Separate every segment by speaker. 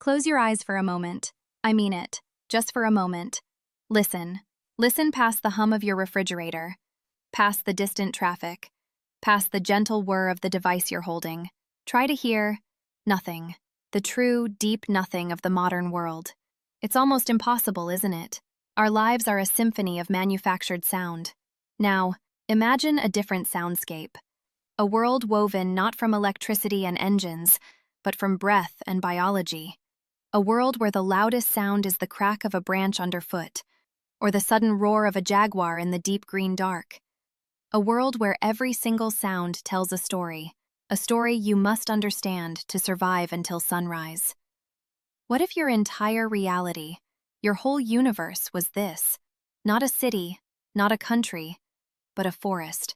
Speaker 1: Close your eyes for a moment. I mean it. Just for a moment. Listen. Listen past the hum of your refrigerator, past the distant traffic, past the gentle whir of the device you're holding. Try to hear nothing, the true, deep nothing of the modern world. It's almost impossible, isn't it? Our lives are a symphony of manufactured sound. Now, imagine a different soundscape. A world woven not from electricity and engines, but from breath and biology. A world where the loudest sound is the crack of a branch underfoot, or the sudden roar of a jaguar in the deep green dark. A world where every single sound tells a story you must understand to survive until sunrise. What if your entire reality, your whole universe was this? Not a city, not a country, but a forest.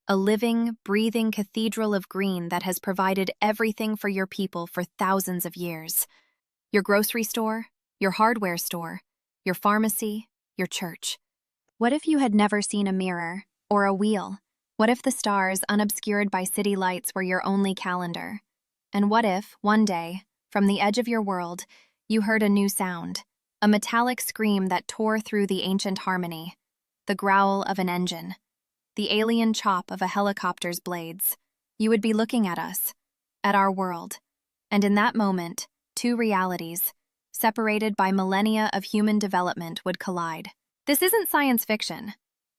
Speaker 1: A living, breathing cathedral of green that has provided everything for your people for thousands of years. Your grocery store, your hardware store, your pharmacy, your church. What if you had never seen a mirror or a wheel? What if the stars, unobscured by city lights, were your only calendar? And what if, one day, from the edge of your world, you heard a new sound, a metallic scream that tore through the ancient harmony, the growl of an engine, the alien chop of a helicopter's blades? You would be looking at us, at our world, and in that moment, two realities, separated by millennia of human development, would collide. This isn't science fiction.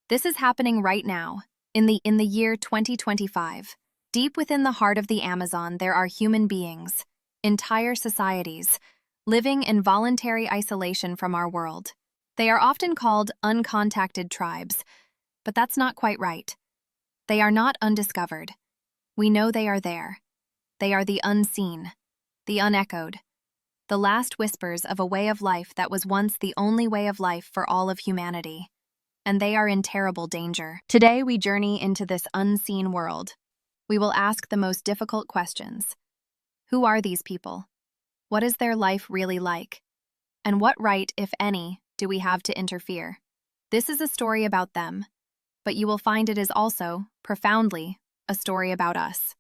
Speaker 1: This is happening right now, in the year 2025. Deep within the heart of the Amazon, there are human beings, entire societies, living in voluntary isolation from our world. They are often called uncontacted tribes, but that's not quite right. They are not undiscovered. We know they are there. They are the unseen, the unechoed, the last whispers of a way of life that was once the only way of life for all of humanity. And they are in terrible danger. Today we journey into this unseen world. We will ask the most difficult questions. Who are these people? What is their life really like? And what right, if any, do we have to interfere? This is a story about them, but you will find it is also, profoundly, a story about us.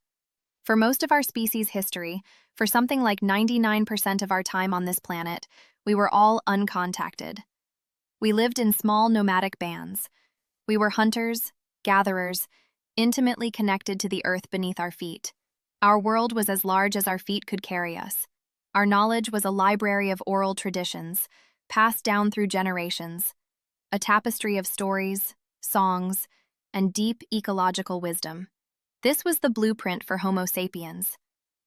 Speaker 1: For most of our species' history, for something like 99% of our time on this planet, we were all uncontacted. We lived in small nomadic bands. We were hunters, gatherers, intimately connected to the earth beneath our feet. Our world was as large as our feet could carry us. Our knowledge was a library of oral traditions, passed down through generations, a tapestry of stories, songs, and deep ecological wisdom. This was the blueprint for Homo sapiens.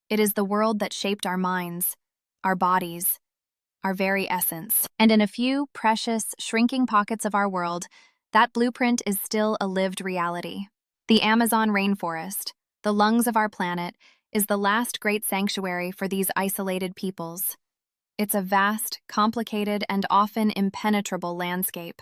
Speaker 1: It is the world that shaped our minds, our bodies, our very essence. And in a few precious, shrinking pockets of our world, that blueprint is still a lived reality. The Amazon rainforest, the lungs of our planet, is the last great sanctuary for these isolated peoples. It's a vast, complicated, and often impenetrable landscape.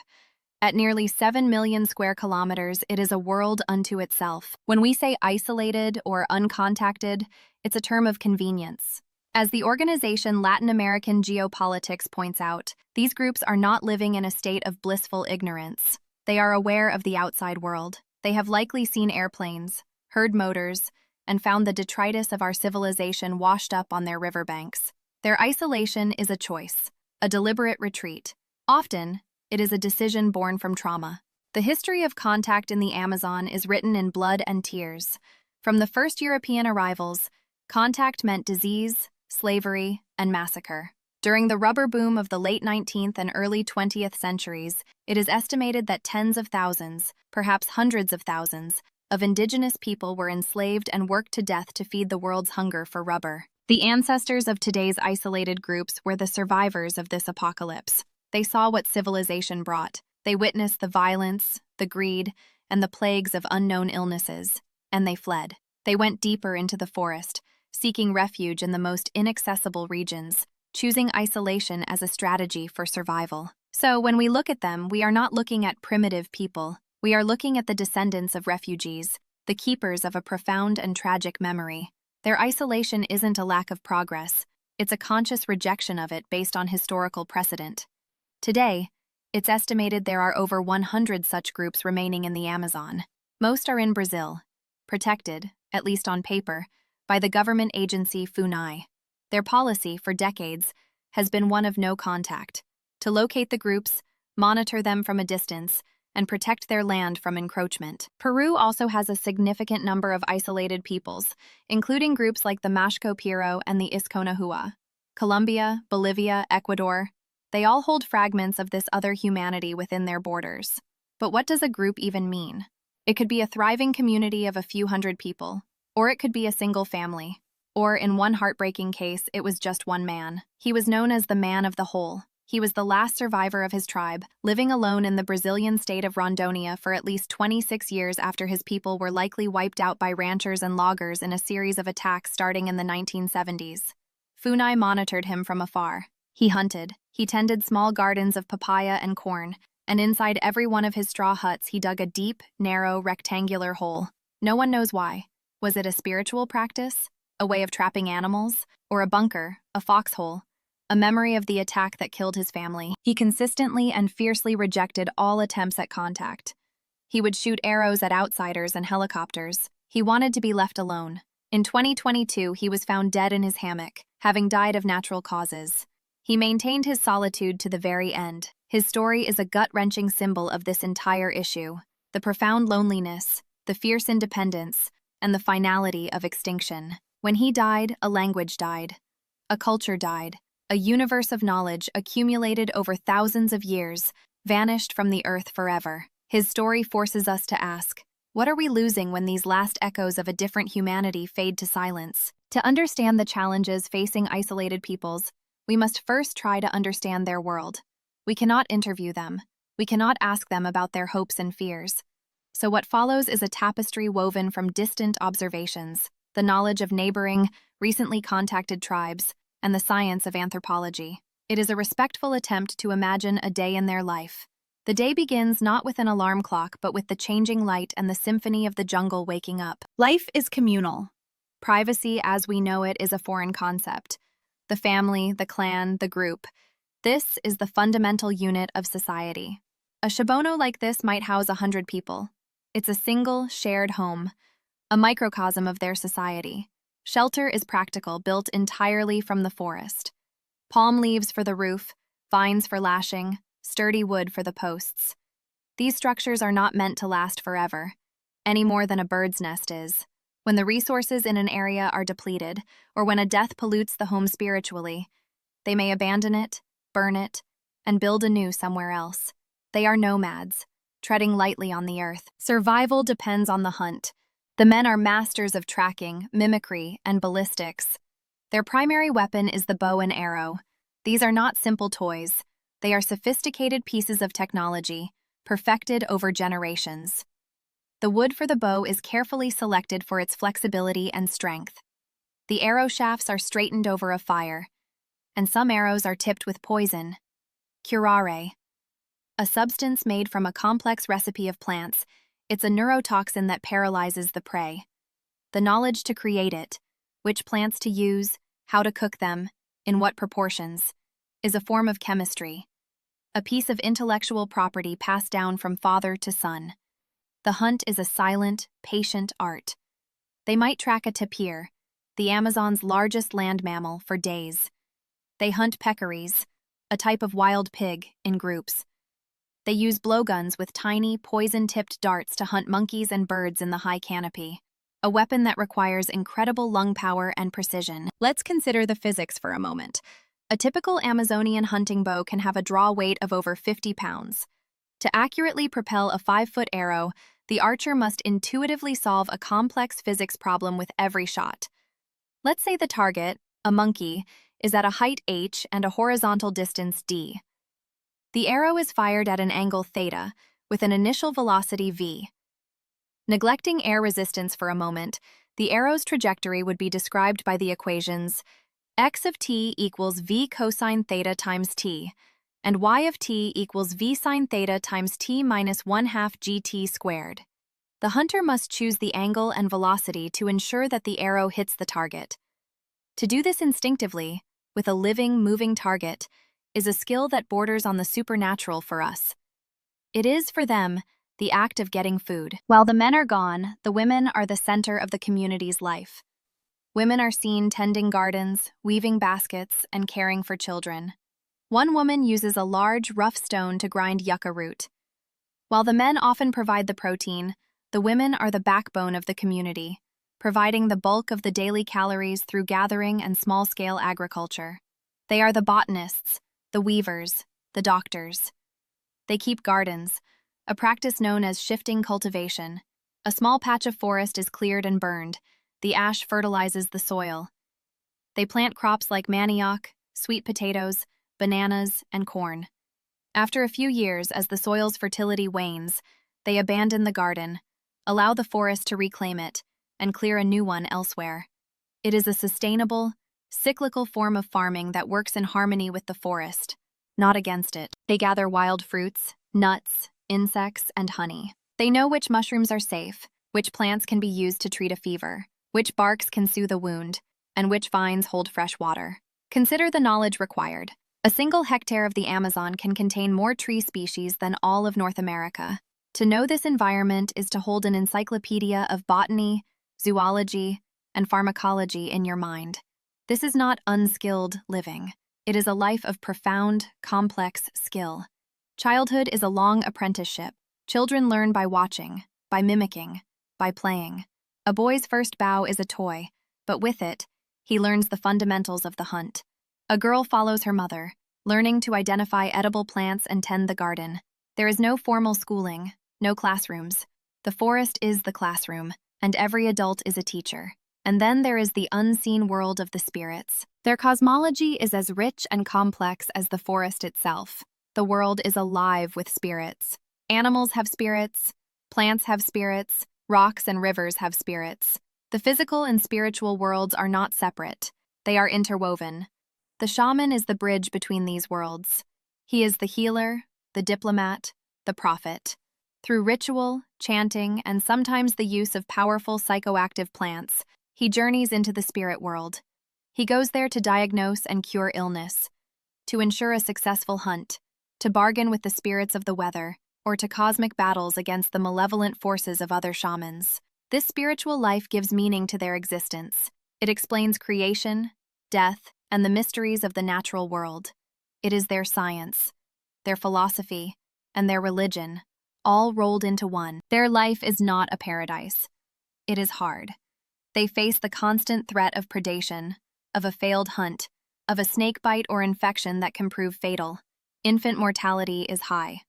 Speaker 1: At nearly 7 million square kilometers, it is a world unto itself. When we say isolated or uncontacted, it's a term of convenience. As the organization Latin American Geopolitics points out, these groups are not living in a state of blissful ignorance. They are aware of the outside world. They have likely seen airplanes, heard motors, and found the detritus of our civilization washed up on their riverbanks. Their isolation is a choice, a deliberate retreat. Often, it is a decision born from trauma. The history of contact in the Amazon is written in blood and tears. From the first European arrivals, contact meant disease, slavery, and massacre. During the rubber boom of the late 19th and early 20th centuries, it is estimated that tens of thousands, perhaps hundreds of thousands, of indigenous people were enslaved and worked to death to feed the world's hunger for rubber. The ancestors of today's isolated groups were the survivors of this apocalypse. They saw what civilization brought. They witnessed the violence, the greed, and the plagues of unknown illnesses, and they fled. They went deeper into the forest, seeking refuge in the most inaccessible regions, choosing isolation as a strategy for survival. So when we look at them, we are not looking at primitive people. We are looking at the descendants of refugees, the keepers of a profound and tragic memory. Their isolation isn't a lack of progress. It's a conscious rejection of it based on historical precedent. Today, it's estimated there are over 100 such groups remaining in the Amazon. Most are in Brazil, protected, at least on paper, by the government agency FUNAI. Their policy, for decades, has been one of no contact, to locate the groups, monitor them from a distance, and protect their land from encroachment. Peru also has a significant number of isolated peoples, including groups like the Mashco-Piro and the Isconahua. Colombia, Bolivia, Ecuador, they all hold fragments of this other humanity within their borders. But what does a group even mean? It could be a thriving community of a few hundred people, or it could be a single family. Or, in one heartbreaking case, it was just one man. He was known as the Man of the Whole. He was the last survivor of his tribe, living alone in the Brazilian state of Rondônia for at least 26 years after his people were likely wiped out by ranchers and loggers in a series of attacks starting in the 1970s. Funai monitored him from afar. He hunted. He tended small gardens of papaya and corn, and inside every one of his straw huts he dug a deep, narrow, rectangular hole. No one knows why. Was it a spiritual practice? A way of trapping animals? Or a bunker, a foxhole? A memory of the attack that killed his family. He consistently and fiercely rejected all attempts at contact. He would shoot arrows at outsiders and helicopters. He wanted to be left alone. In 2022, he was found dead in his hammock, having died of natural causes. He maintained his solitude to the very end. His story is a gut-wrenching symbol of this entire issue: the profound loneliness, the fierce independence, and the finality of extinction. When he died, a language died. A culture died. A universe of knowledge accumulated over thousands of years, vanished from the earth forever. His story forces us to ask, what are we losing when these last echoes of a different humanity fade to silence? To understand the challenges facing isolated peoples, we must first try to understand their world. We cannot interview them. We cannot ask them about their hopes and fears. So what follows is a tapestry woven from distant observations, the knowledge of neighboring, recently contacted tribes, and the science of anthropology. It is a respectful attempt to imagine a day in their life. The day begins not with an alarm clock, but with the changing light and the symphony of the jungle waking up. Life is communal. Privacy as we know it is a foreign concept. The family, the clan, the group. This is the fundamental unit of society. A Shabono like this might house 100 people. It's a single, shared home, a microcosm of their society. Shelter is practical, built entirely from the forest. Palm leaves for the roof, vines for lashing, sturdy wood for the posts. These structures are not meant to last forever, any more than a bird's nest is. When the resources in an area are depleted, or when a death pollutes the home spiritually, they may abandon it, burn it, and build anew somewhere else. They are nomads, treading lightly on the earth. Survival depends on the hunt. The men are masters of tracking, mimicry, and ballistics. Their primary weapon is the bow and arrow. These are not simple toys. They are sophisticated pieces of technology, perfected over generations. The wood for the bow is carefully selected for its flexibility and strength. The arrow shafts are straightened over a fire, and some arrows are tipped with poison, curare, a substance made from a complex recipe of plants. It's a neurotoxin that paralyzes the prey. The knowledge to create it, which plants to use, how to cook them, in what proportions, is a form of chemistry, a piece of intellectual property passed down from father to son. The hunt is a silent, patient art. They might track a tapir, the Amazon's largest land mammal, for days. They hunt peccaries, a type of wild pig, in groups. They use blowguns with tiny, poison-tipped darts to hunt monkeys and birds in the high canopy, a weapon that requires incredible lung power and precision. Let's consider the physics for a moment. A typical Amazonian hunting bow can have a draw weight of over 50 pounds. To accurately propel a 5-foot arrow, the archer must intuitively solve a complex physics problem with every shot. Let's say the target, a monkey, is at a height h and a horizontal distance d. The arrow is fired at an angle theta, with an initial velocity v. Neglecting air resistance for a moment, the arrow's trajectory would be described by the equations x of t equals v cosine theta times t, and y of t equals v sine theta times t minus 1/2 gt squared. The hunter must choose the angle and velocity to ensure that the arrow hits the target. To do this instinctively, with a living, moving target, is a skill that borders on the supernatural for us. It is, for them, the act of getting food. While the men are gone, the women are the center of the community's life. Women are seen tending gardens, weaving baskets, and caring for children. One woman uses a large, rough stone to grind yucca root. While the men often provide the protein, the women are the backbone of the community, providing the bulk of the daily calories through gathering and small-scale agriculture. They are the botanists, the weavers, the doctors. They keep gardens, a practice known as shifting cultivation. A small patch of forest is cleared and burned. The ash fertilizes the soil. They plant crops like manioc, sweet potatoes, bananas, and corn. After a few years, as the soil's fertility wanes, they abandon the garden, allow the forest to reclaim it, and clear a new one elsewhere. It is a sustainable, cyclical form of farming that works in harmony with the forest, not against it. They gather wild fruits, nuts, insects, and honey. They know which mushrooms are safe, which plants can be used to treat a fever, which barks can soothe a wound, and which vines hold fresh water. Consider the knowledge required. A single hectare of the Amazon can contain more tree species than all of North America. To know this environment is to hold an encyclopedia of botany, zoology, and pharmacology in your mind. This is not unskilled living. It is a life of profound, complex skill. Childhood is a long apprenticeship. Children learn by watching, by mimicking, by playing. A boy's first bow is a toy, but with it, he learns the fundamentals of the hunt. A girl follows her mother, learning to identify edible plants and tend the garden. There is no formal schooling, no classrooms. The forest is the classroom, and every adult is a teacher. And then there is the unseen world of the spirits. Their cosmology is as rich and complex as the forest itself. The world is alive with spirits. Animals have spirits, plants have spirits, rocks and rivers have spirits. The physical and spiritual worlds are not separate. They are interwoven. The shaman is the bridge between these worlds. He is the healer, the diplomat, the prophet. Through ritual, chanting, and sometimes the use of powerful psychoactive plants, he journeys into the spirit world. He goes there to diagnose and cure illness, to ensure a successful hunt, to bargain with the spirits of the weather, or to cosmic battles against the malevolent forces of other shamans. This spiritual life gives meaning to their existence. It explains creation, death, and the mysteries of the natural world. It is their science, their philosophy, and their religion, all rolled into one. Their life is not a paradise. It is hard. They face the constant threat of predation, of a failed hunt, of a snake bite or infection that can prove fatal. Infant mortality is high.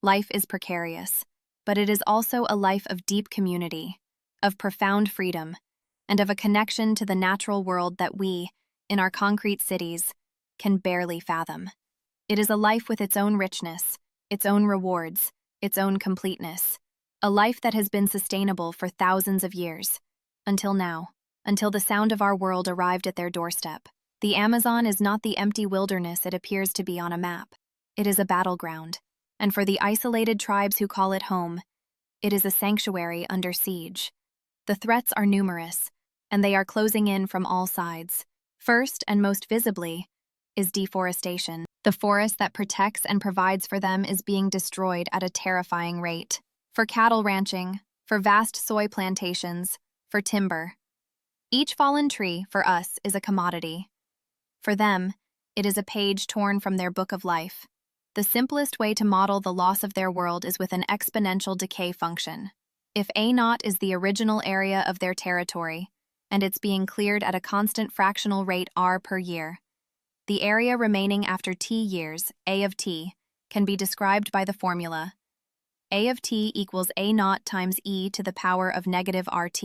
Speaker 1: Life is precarious, but it is also a life of deep community, of profound freedom, and of a connection to the natural world that we, in our concrete cities, can barely fathom. It is a life with its own richness, its own rewards, its own completeness, a life that has been sustainable for thousands of years, until now, until the sound of our world arrived at their doorstep. The Amazon is not the empty wilderness it appears to be on a map. It is a battleground, and for the isolated tribes who call it home, it is a sanctuary under siege. The threats are numerous, and they are closing in from all sides. First, and most visibly, is deforestation. The forest that protects and provides for them is being destroyed at a terrifying rate. For cattle ranching, for vast soy plantations, for timber. Each fallen tree, for us, is a commodity. For them, it is a page torn from their book of life. The simplest way to model the loss of their world is with an exponential decay function. If A0 is the original area of their territory, and it's being cleared at a constant fractional rate R per year, the area remaining after T years, A of T, can be described by the formula A of T equals A0 times e to the power of negative RT.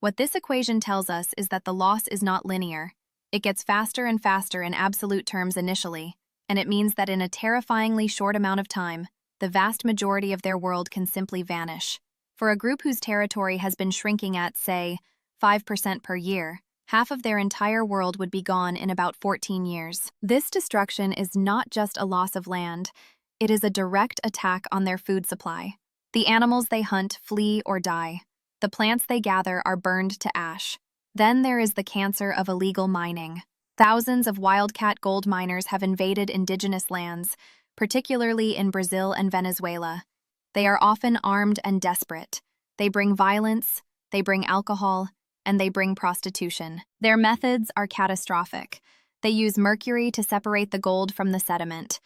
Speaker 1: What this equation tells us is that the loss is not linear. It gets faster and faster in absolute terms initially, and it means that in a terrifyingly short amount of time, the vast majority of their world can simply vanish. For a group whose territory has been shrinking at, say, 5% per year, half of their entire world would be gone in about 14 years. This destruction is not just a loss of land, it is a direct attack on their food supply. The animals they hunt flee or die. The plants they gather are burned to ash. Then there is the cancer of illegal mining. Thousands of wildcat gold miners have invaded indigenous lands, particularly in Brazil and Venezuela. They are often armed and desperate. They bring violence, they bring alcohol, and they bring prostitution. Their methods are catastrophic. They use mercury to separate the gold from the sediment.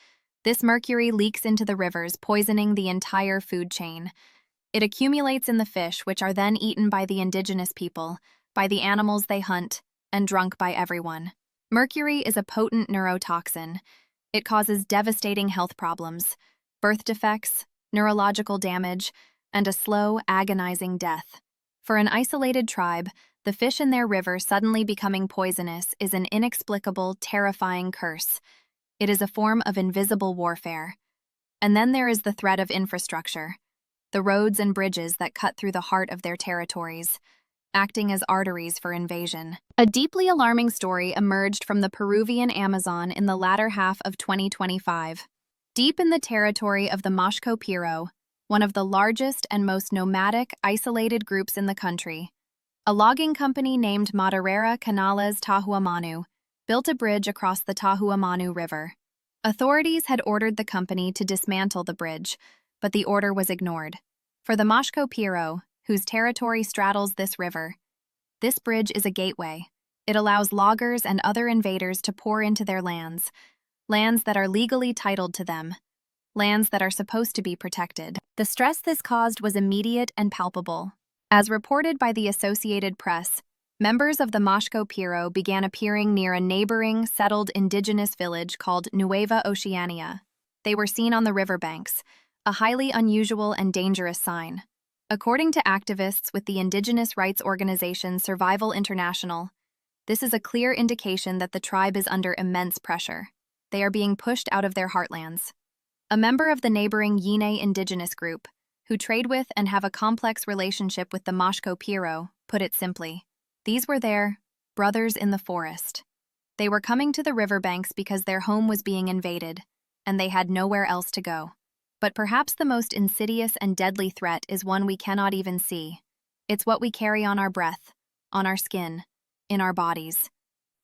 Speaker 1: This mercury leaks into the rivers, poisoning the entire food chain. It accumulates in the fish, which are then eaten by the indigenous people, by the animals they hunt, and drunk by everyone. Mercury is a potent neurotoxin. It causes devastating health problems, birth defects, neurological damage, and a slow, agonizing death. For an isolated tribe, the fish in their river suddenly becoming poisonous is an inexplicable, terrifying curse. It is a form of invisible warfare. And then there is the threat of infrastructure, the roads and bridges that cut through the heart of their territories, acting as arteries for invasion. A deeply alarming story emerged from the Peruvian Amazon in the latter half of 2025. Deep in the territory of the Mashco-Piro, one of the largest and most nomadic, isolated groups in the country, a logging company named Madeira Canales Tahuamanu built a bridge across the Tahuamanu River. Authorities had ordered the company to dismantle the bridge, but the order was ignored. For the Mashco-Piro, whose territory straddles this river, this bridge is a gateway. It allows loggers and other invaders to pour into their lands that are legally titled to them, lands that are supposed to be protected. The stress this caused was immediate and palpable. As reported by the Associated Press, members of the Mashco-Piro began appearing near a neighboring, settled indigenous village called Nueva Oceania. They were seen on the riverbanks, a highly unusual and dangerous sign. According to activists with the indigenous rights organization Survival International, this is a clear indication that the tribe is under immense pressure. They are being pushed out of their heartlands. A member of the neighboring Yine indigenous group, who trade with and have a complex relationship with the Mashco-Piro, put it simply. These were their brothers in the forest. They were coming to the riverbanks because their home was being invaded, and they had nowhere else to go. But perhaps the most insidious and deadly threat is one we cannot even see. It's what we carry on our breath, on our skin, in our bodies.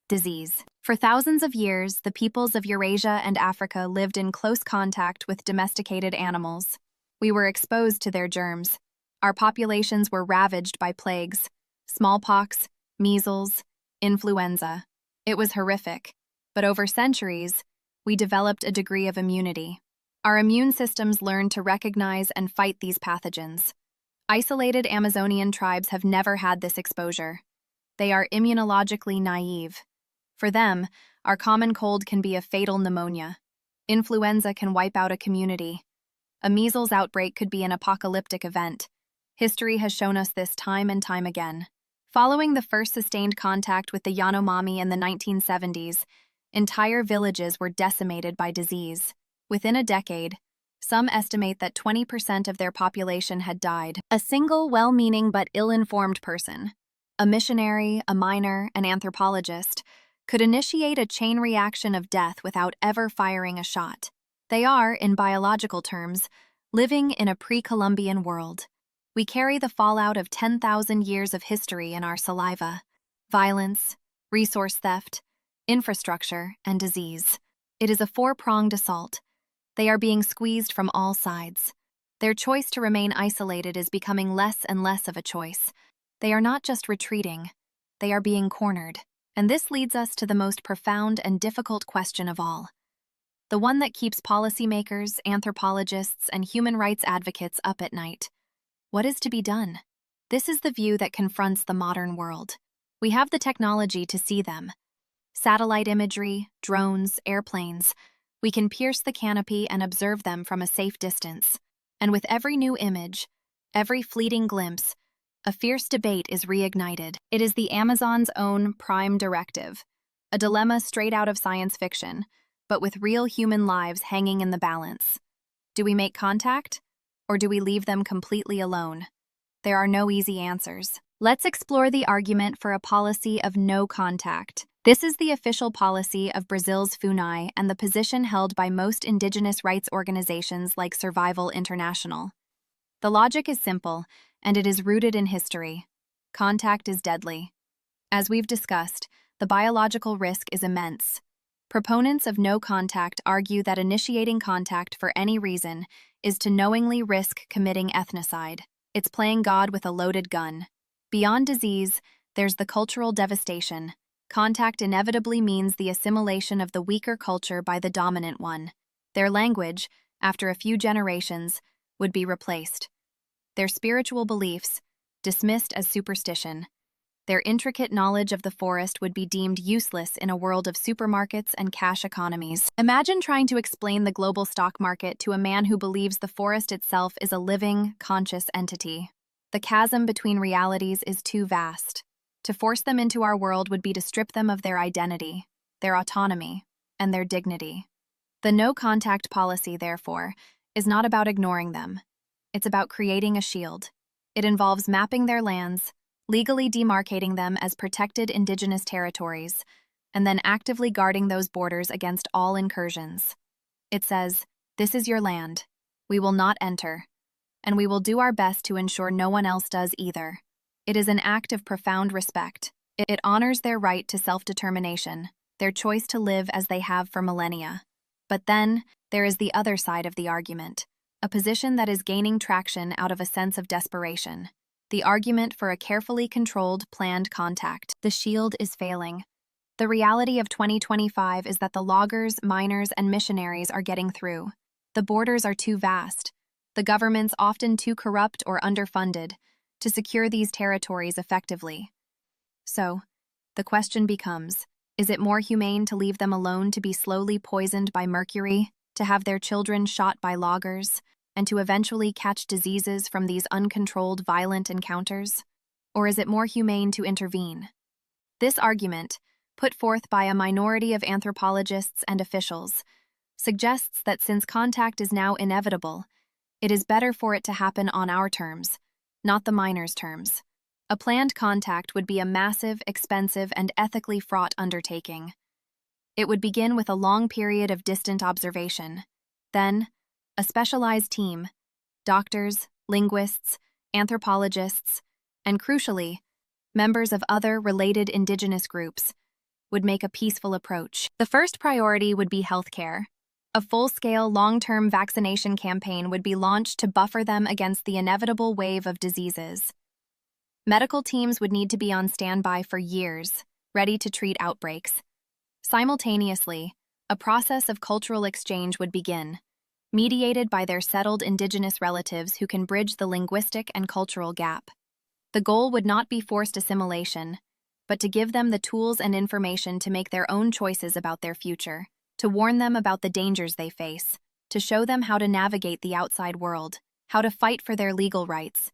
Speaker 1: Disease. For thousands of years, the peoples of Eurasia and Africa lived in close contact with domesticated animals. We were exposed to their germs. Our populations were ravaged by plagues, smallpox, measles, influenza. It was horrific, but over centuries, we developed a degree of immunity. Our immune systems learned to recognize and fight these pathogens. Isolated Amazonian tribes have never had this exposure. They are immunologically naive. For them, our common cold can be a fatal pneumonia. Influenza can wipe out a community. A measles outbreak could be an apocalyptic event. History has shown us this time and time again. Following the first sustained contact with the Yanomami in the 1970s, entire villages were decimated by disease. Within a decade, some estimate that 20% of their population had died. A single well-meaning but ill-informed person, a missionary, a miner, an anthropologist, could initiate a chain reaction of death without ever firing a shot. They are, in biological terms, living in a pre-Columbian world. We carry the fallout of 10,000 years of history in our saliva: violence, resource theft, infrastructure, and disease. It is a four-pronged assault. They are being squeezed from all sides. Their choice to remain isolated is becoming less and less of a choice. They are not just retreating, they are being cornered. And this leads us to the most profound and difficult question of all. The one that keeps policymakers, anthropologists, and human rights advocates up at night. What is to be done? This is the view that confronts the modern world. We have the technology to see them. Satellite imagery, drones, airplanes. We can pierce the canopy and observe them from a safe distance. And with every new image, every fleeting glimpse, a fierce debate is reignited. It is the Amazon's own prime directive, a dilemma straight out of science fiction, but with real human lives hanging in the balance. Do we make contact, or do we leave them completely alone? There are no easy answers. Let's explore the argument for a policy of no contact. This is the official policy of Brazil's FUNAI and the position held by most indigenous rights organizations like Survival International. The logic is simple, and it is rooted in history. Contact is deadly. As we've discussed, the biological risk is immense. Proponents of no contact argue that initiating contact for any reason is to knowingly risk committing ethnocide. It's playing God with a loaded gun. Beyond disease, There's the cultural devastation. Contact inevitably means the assimilation of the weaker culture by the dominant one. Their language, after a few generations, would be replaced. Their spiritual beliefs, dismissed as superstition. Their intricate knowledge of the forest would be deemed useless in a world of supermarkets and cash economies. Imagine trying to explain the global stock market to a man who believes the forest itself is a living, conscious entity. The chasm between realities is too vast. To force them into our world would be to strip them of their identity, their autonomy, and their dignity. The no-contact policy, therefore, is not about ignoring them. It's about creating a shield. It involves mapping their lands, legally demarcating them as protected indigenous territories, and then actively guarding those borders against all incursions. It says, "This is your land. We will not enter, and we will do our best to ensure no one else does either." It is an act of profound respect. It honors their right to self-determination, their choice to live as they have for millennia. But then, there is the other side of the argument, a position that is gaining traction out of a sense of desperation. The argument for a carefully controlled, planned contact. The shield is failing. The reality of 2025 is that the loggers, miners, and missionaries are getting through. The borders are too vast. The governments often too corrupt or underfunded to secure these territories effectively. So, the question becomes, is it more humane to leave them alone to be slowly poisoned by mercury, to have their children shot by loggers, and to eventually catch diseases from these uncontrolled violent encounters? Or is it more humane to intervene? This argument, put forth by a minority of anthropologists and officials, suggests that since contact is now inevitable, it is better for it to happen on our terms, not the miners' terms. A planned contact would be a massive, expensive, and ethically fraught undertaking. It would begin with a long period of distant observation. Then, a specialized team, doctors, linguists, anthropologists, and crucially, members of other related indigenous groups, would make a peaceful approach. The first priority would be healthcare. A full-scale, long-term vaccination campaign would be launched to buffer them against the inevitable wave of diseases. Medical teams would need to be on standby for years, ready to treat outbreaks. Simultaneously, a process of cultural exchange would begin, mediated by their settled indigenous relatives who can bridge the linguistic and cultural gap. The goal would not be forced assimilation, but to give them the tools and information to make their own choices about their future, to warn them about the dangers they face, to show them how to navigate the outside world, how to fight for their legal rights,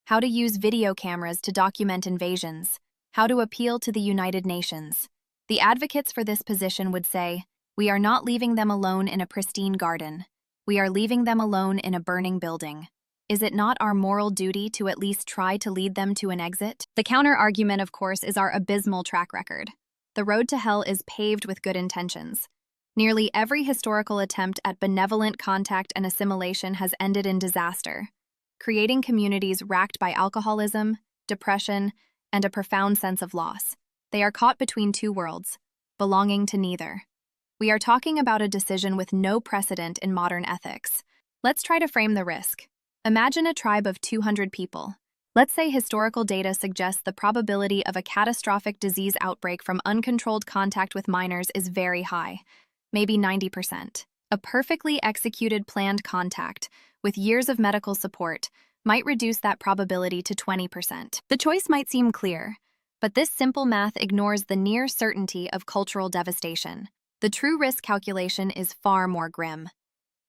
Speaker 1: how to use video cameras to document invasions, how to appeal to the United Nations. The advocates for this position would say, "We are not leaving them alone in a pristine garden. We are leaving them alone in a burning building. Is it not our moral duty to at least try to lead them to an exit?" The counter-argument, of course, is our abysmal track record. The road to hell is paved with good intentions. Nearly every historical attempt at benevolent contact and assimilation has ended in disaster, creating communities racked by alcoholism, depression, and a profound sense of loss. They are caught between two worlds, belonging to neither. We are talking about a decision with no precedent in modern ethics. Let's try to frame the risk. Imagine a tribe of 200 people. Let's say historical data suggests the probability of a catastrophic disease outbreak from uncontrolled contact with miners is very high, maybe 90%. A perfectly executed planned contact, with years of medical support, might reduce that probability to 20%. The choice might seem clear, but this simple math ignores the near certainty of cultural devastation. The true risk calculation is far more grim.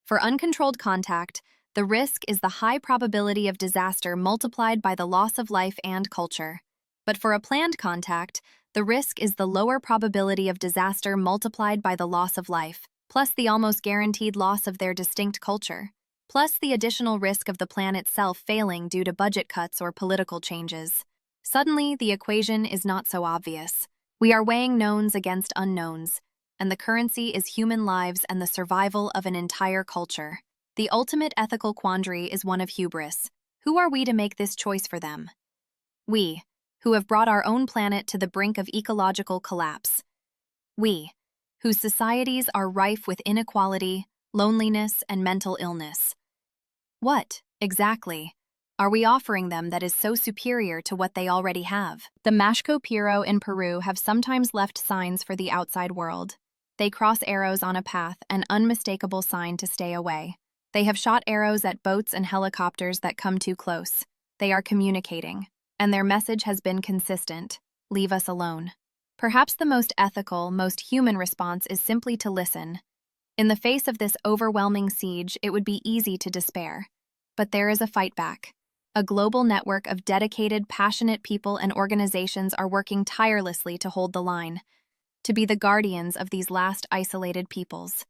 Speaker 1: For uncontrolled contact, the risk is the high probability of disaster multiplied by the loss of life and culture. But for a planned contact, the risk is the lower probability of disaster multiplied by the loss of life, plus the almost guaranteed loss of their distinct culture, plus the additional risk of the plan itself failing due to budget cuts or political changes. Suddenly, the equation is not so obvious. We are weighing knowns against unknowns, and the currency is human lives and the survival of an entire culture. The ultimate ethical quandary is one of hubris. Who are we to make this choice for them? We, who have brought our own planet to the brink of ecological collapse. We, whose societies are rife with inequality, loneliness, and mental illness. What, exactly, are we offering them that is so superior to what they already have? The Mashco-Piro in Peru have sometimes left signs for the outside world. They cross arrows on a path, an unmistakable sign to stay away. They have shot arrows at boats and helicopters that come too close. They are communicating, and their message has been consistent: leave us alone. Perhaps the most ethical, most human response is simply to listen. In the face of this overwhelming siege, it would be easy to despair. But there is a fight back. A global network of dedicated, passionate people and organizations are working tirelessly to hold the line, to be the guardians of these last isolated peoples.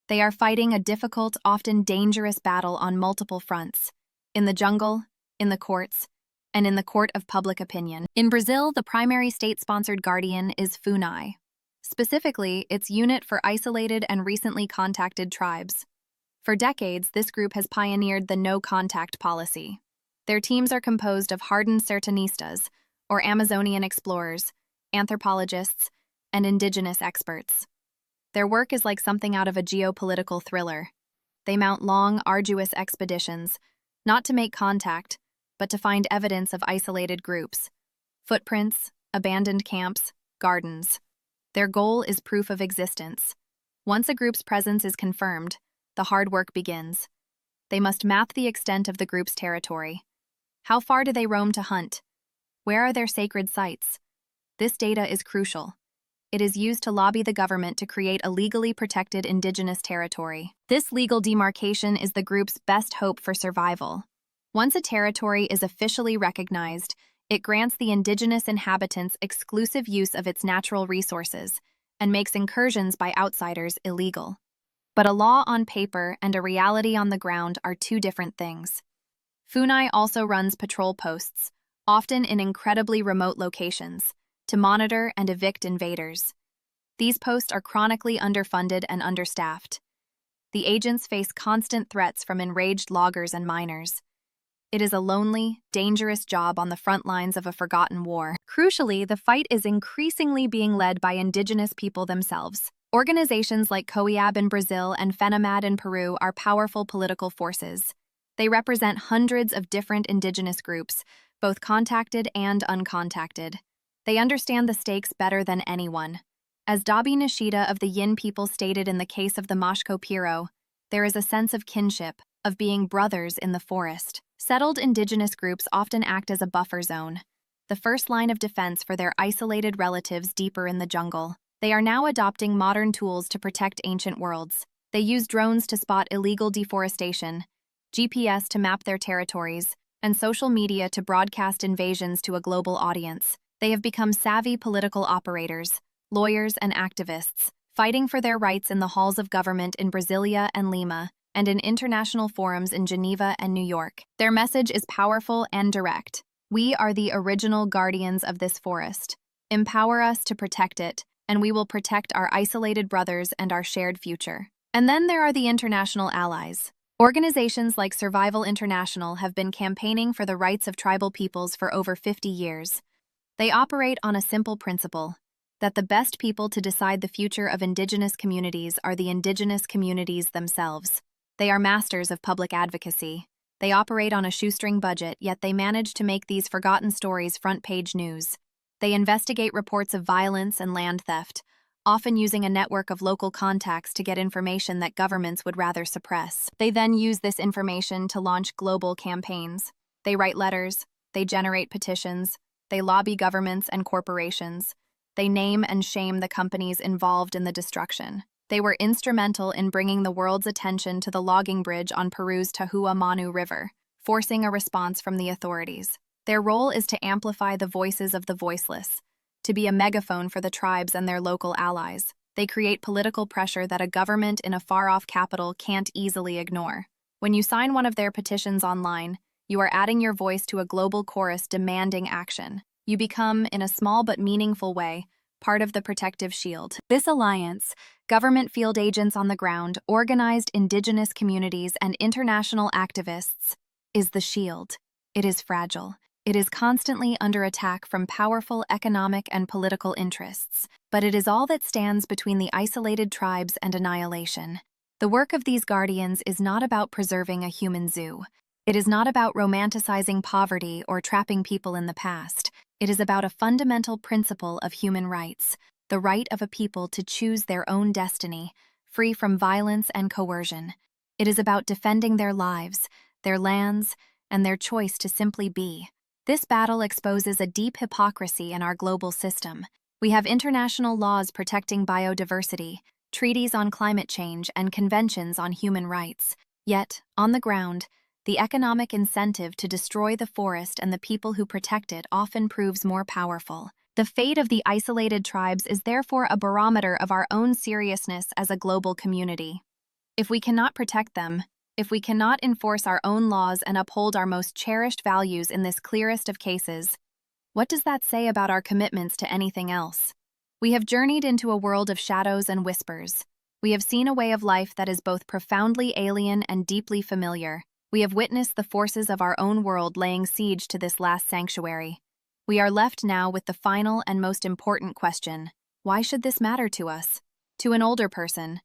Speaker 1: They are fighting a difficult, often dangerous battle on multiple fronts: in the jungle, in the courts, and in the court of public opinion. In Brazil, the primary state-sponsored guardian is FUNAI, specifically its unit for isolated and recently contacted tribes. For decades, this group has pioneered the no-contact policy. Their teams are composed of hardened sertanistas, or Amazonian explorers, anthropologists, and indigenous experts. Their work is like something out of a geopolitical thriller. They mount long, arduous expeditions, not to make contact, but to find evidence of isolated groups: footprints, abandoned camps, gardens. Their goal is proof of existence. Once a group's presence is confirmed, the hard work begins. They must map the extent of the group's territory. How far do they roam to hunt? Where are their sacred sites? This data is crucial. It is used to lobby the government to create a legally protected indigenous territory. This legal demarcation is the group's best hope for survival. Once a territory is officially recognized, it grants the indigenous inhabitants exclusive use of its natural resources and makes incursions by outsiders illegal. But a law on paper and a reality on the ground are two different things. FUNAI also runs patrol posts, often in incredibly remote locations, to monitor and evict invaders. These posts are chronically underfunded and understaffed. The agents face constant threats from enraged loggers and miners. It is a lonely, dangerous job on the front lines of a forgotten war. Crucially, the fight is increasingly being led by indigenous people themselves. Organizations like COIAB in Brazil and FENAMAD in Peru are powerful political forces. They represent hundreds of different indigenous groups, both contacted and uncontacted. They understand the stakes better than anyone. As Dabi Nishida of the Yin people stated in the case of the Mashco-Piro, there is a sense of kinship, of being brothers in the forest. Settled indigenous groups often act as a buffer zone, the first line of defense for their isolated relatives deeper in the jungle. They are now adopting modern tools to protect ancient worlds. They use drones to spot illegal deforestation, GPS to map their territories, and social media to broadcast invasions to a global audience. They have become savvy political operators, lawyers and activists, fighting for their rights in the halls of government in Brasilia and Lima, and in international forums in Geneva and New York. Their message is powerful and direct. We are the original guardians of this forest. Empower us to protect it, and we will protect our isolated brothers and our shared future. And then there are the international allies. Organizations like Survival International have been campaigning for the rights of tribal peoples for over 50 years. They operate on a simple principle: that the best people to decide the future of indigenous communities are the indigenous communities themselves. They are masters of public advocacy. They operate on a shoestring budget, yet they manage to make these forgotten stories front-page news. They investigate reports of violence and land theft, often using a network of local contacts to get information that governments would rather suppress. They then use this information to launch global campaigns. They write letters, they generate petitions, they lobby governments and corporations. They name and shame the companies involved in the destruction. They were instrumental in bringing the world's attention to the logging bridge on Peru's Tahua Manu River, forcing a response from the authorities. Their role is to amplify the voices of the voiceless, to be a megaphone for the tribes and their local allies. They create political pressure that a government in a far-off capital can't easily ignore. When you sign one of their petitions online, you are adding your voice to a global chorus demanding action. You become, in a small but meaningful way, part of the protective shield. This alliance, government field agents on the ground, organized indigenous communities, and international activists, is the shield. It is fragile. It is constantly under attack from powerful economic and political interests, but it is all that stands between the isolated tribes and annihilation. The work of these guardians is not about preserving a human zoo. It is not about romanticizing poverty or trapping people in the past. It is about a fundamental principle of human rights, the right of a people to choose their own destiny, free from violence and coercion. It is about defending their lives, their lands, and their choice to simply be. This battle exposes a deep hypocrisy in our global system. We have international laws protecting biodiversity, treaties on climate change, and conventions on human rights. Yet, on the ground, the economic incentive to destroy the forest and the people who protect it often proves more powerful. The fate of the isolated tribes is therefore a barometer of our own seriousness as a global community. If we cannot protect them, if we cannot enforce our own laws and uphold our most cherished values in this clearest of cases, what does that say about our commitments to anything else? We have journeyed into a world of shadows and whispers. We have seen a way of life that is both profoundly alien and deeply familiar. We have witnessed the forces of our own world laying siege to this last sanctuary. We are left now with the final and most important question: why should this matter to us? To an older person,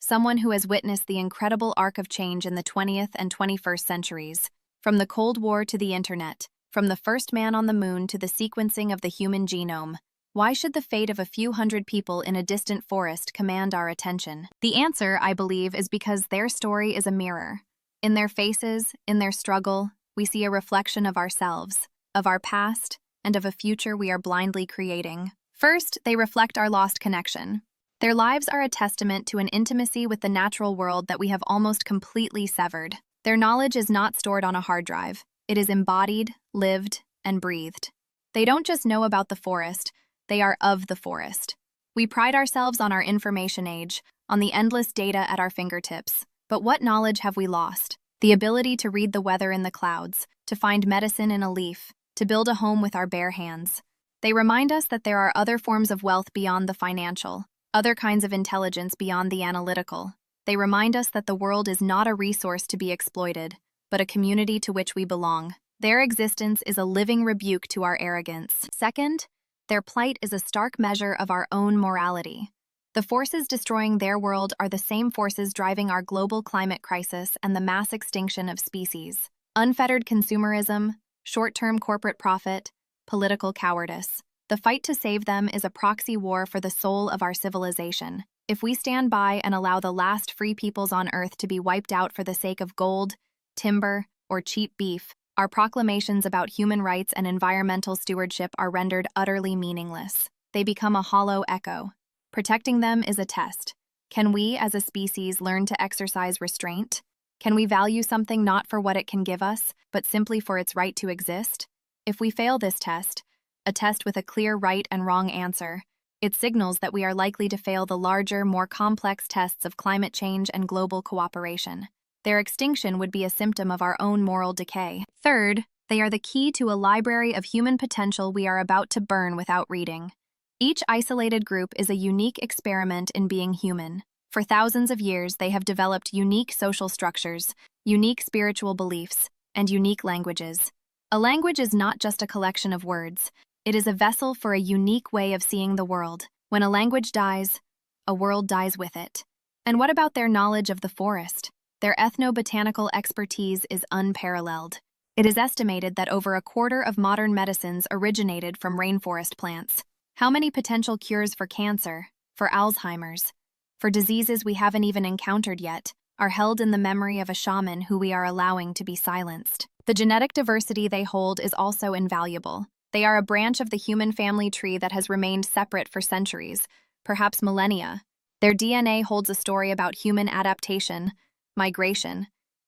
Speaker 1: someone who has witnessed the incredible arc of change in the 20th and 21st centuries, from the Cold War to the internet, from the first man on the moon to the sequencing of the human genome, why should the fate of a few hundred people in a distant forest command our attention? The answer, I believe, is because their story is a mirror. In their faces, in their struggle, we see a reflection of ourselves, of our past, and of a future we are blindly creating. First, they reflect our lost connection. Their lives are a testament to an intimacy with the natural world that we have almost completely severed. Their knowledge is not stored on a hard drive. It is embodied, lived, and breathed. They don't just know about the forest, they are of the forest. We pride ourselves on our information age, on the endless data at our fingertips. But what knowledge have we lost? The ability to read the weather in the clouds, to find medicine in a leaf, to build a home with our bare hands. They remind us that there are other forms of wealth beyond the financial, other kinds of intelligence beyond the analytical. They remind us that the world is not a resource to be exploited, but a community to which we belong. Their existence is a living rebuke to our arrogance. Second, their plight is a stark measure of our own morality. The forces destroying their world are the same forces driving our global climate crisis and the mass extinction of species. Unfettered consumerism, short-term corporate profit, political cowardice. The fight to save them is a proxy war for the soul of our civilization. If we stand by and allow the last free peoples on Earth to be wiped out for the sake of gold, timber, or cheap beef, our proclamations about human rights and environmental stewardship are rendered utterly meaningless. They become a hollow echo. Protecting them is a test. Can we, as a species, learn to exercise restraint? Can we value something not for what it can give us, but simply for its right to exist? If we fail this test, a test with a clear right and wrong answer, it signals that we are likely to fail the larger, more complex tests of climate change and global cooperation. Their extinction would be a symptom of our own moral decay. Third, they are the key to a library of human potential we are about to burn without reading. Each isolated group is a unique experiment in being human. For thousands of years, they have developed unique social structures, unique spiritual beliefs, and unique languages. A language is not just a collection of words. It is a vessel for a unique way of seeing the world. When a language dies, a world dies with it. And what about their knowledge of the forest? Their ethnobotanical expertise is unparalleled. It is estimated that over a quarter of modern medicines originated from rainforest plants. How many potential cures for cancer, for Alzheimer's, for diseases we haven't even encountered yet, are held in the memory of a shaman who we are allowing to be silenced? The genetic diversity they hold is also invaluable. They are a branch of the human family tree that has remained separate for centuries, perhaps millennia. Their DNA holds a story about human adaptation, migration,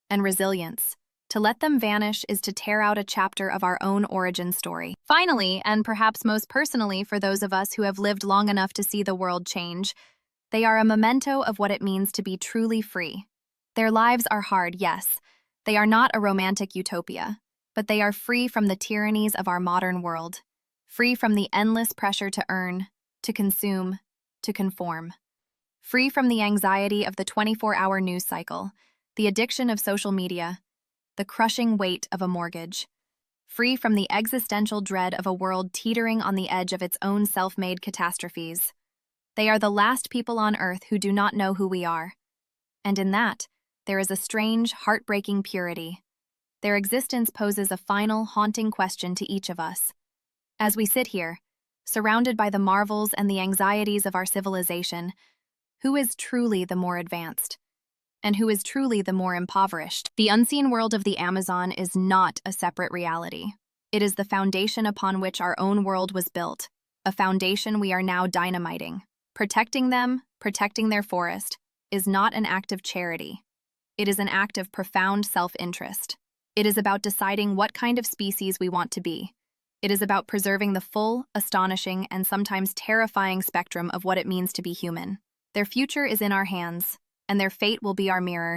Speaker 1: and resilience. To let them vanish is to tear out a chapter of our own origin story. Finally, and perhaps most personally for those of us who have lived long enough to see the world change, they are a memento of what it means to be truly free. Their lives are hard, yes. They are not a romantic utopia, but they are free from the tyrannies of our modern world, free from the endless pressure to earn, to consume, to conform, free from the anxiety of the 24-hour news cycle, the addiction of social media, the crushing weight of a mortgage, free from the existential dread of a world teetering on the edge of its own self-made catastrophes. They are the last people on Earth who do not know who we are. And in that, there is a strange, heartbreaking purity. Their existence poses a final, haunting question to each of us. As we sit here, surrounded by the marvels and the anxieties of our civilization, who is truly the more advanced? And who is truly the more impoverished? The unseen world of the Amazon is not a separate reality. It is the foundation upon which our own world was built, a foundation we are now dynamiting. Protecting them, protecting their forest, is not an act of charity. It is an act of profound self-interest. It is about deciding what kind of species we want to be. It is about preserving the full, astonishing, and sometimes terrifying spectrum of what it means to be human. Their future is in our hands, and their fate will be our mirror.